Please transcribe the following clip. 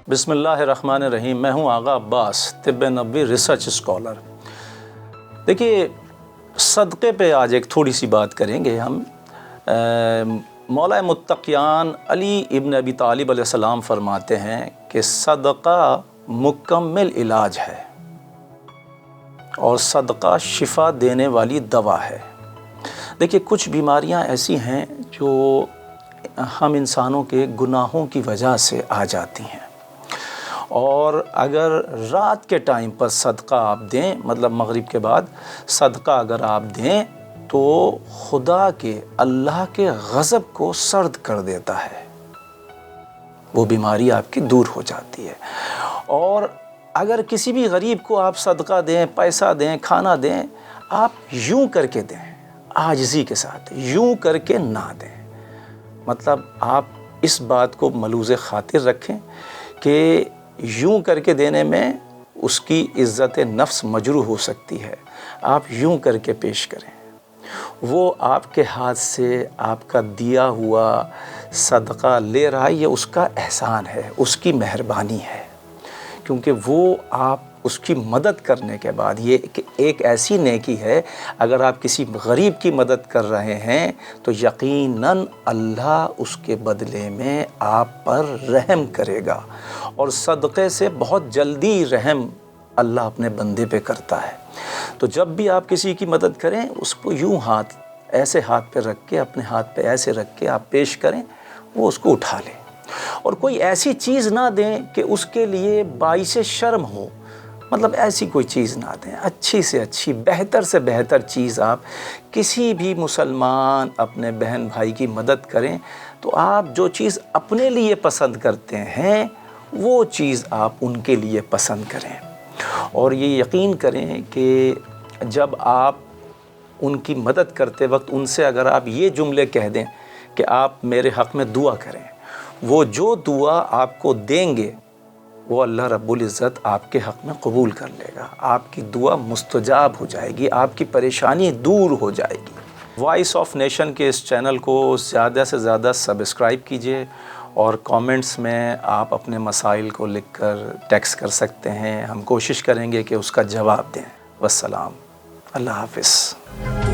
बिस्मिल्लाहिर्रहमानिर्रहीम। मैं हूं आगा अब्बास, तिब्ब नबवी रिसर्च स्कॉलर। देखिए, सदक़े पे आज एक थोड़ी सी बात करेंगे हम। मौला मुत्तक़ियान अली इब्न अबी तालिब अलैहिस्सलाम फरमाते हैं कि सदक़ा मुकम्मिल इलाज है और सदक़ा शिफा देने वाली दवा है। देखिए, कुछ बीमारियां ऐसी हैं जो हम इंसानों के गुनाहों की वजह से आ जाती हैं, और अगर रात के टाइम पर सदका आप दें, मतलब मगरिब के बाद सदका अगर आप दें, तो खुदा के, अल्लाह के गज़ब को सर्द कर देता है। वो बीमारी आपकी दूर हो जाती है। और अगर किसी भी गरीब को आप सदका दें, पैसा दें, खाना दें, आप यूं करके दें, आजिज़ी के साथ, यूं करके ना दें। मतलब आप इस बात को मलूज़ ख़ातिर रखें कि यूं करके देने में उसकी इज़्ज़त नफ्स मजरूह हो सकती है। आप यूं करके पेश करें, वो आपके हाथ से आपका दिया हुआ सदका ले रहा है, ये उसका एहसान है, उसकी मेहरबानी है। क्योंकि वो आप उसकी मदद करने के बाद, ये एक ऐसी नेकी है, अगर आप किसी गरीब की मदद कर रहे हैं तो यकीनन अल्लाह उसके बदले में आप पर रहम करेगा। और सदक़े से बहुत जल्दी रहम अल्लाह अपने बंदे पे करता है। तो जब भी आप किसी की मदद करें, उसको यूं हाथ, ऐसे हाथ पे रख के, अपने हाथ पे ऐसे रख के आप पेश करें, वो उसको उठा ले। और कोई ऐसी चीज़ ना दें कि उसके लिए बाइसे शर्म हो, मतलब ऐसी कोई चीज़ ना दें। अच्छी से अच्छी, बेहतर से बेहतर चीज़ आप किसी भी मुसलमान अपने बहन भाई की मदद करें, तो आप जो चीज़ अपने लिए पसंद करते हैं वो चीज़ आप उनके लिए पसंद करें। और ये यकीन करें कि जब आप उनकी मदद करते वक्त उनसे अगर आप ये जुमले कह दें कि आप मेरे हक़ में दुआ करें, वो जो दुआ आपको देंगे वो अल्लाह रब्बुल इज़्ज़त आपके हक़ में कबूल कर लेगा। आपकी दुआ मुस्तजाब हो जाएगी, आपकी परेशानी दूर हो जाएगी। वॉइस ऑफ नेशन के इस चैनल को ज़्यादा से ज़्यादा सब्सक्राइब कीजिए, और कमेंट्स में आप अपने मसाइल को लिखकर टेक्स्ट कर सकते हैं। हम कोशिश करेंगे कि उसका जवाब दें। वस्सलाम, अल्लाह हाफ़िज़।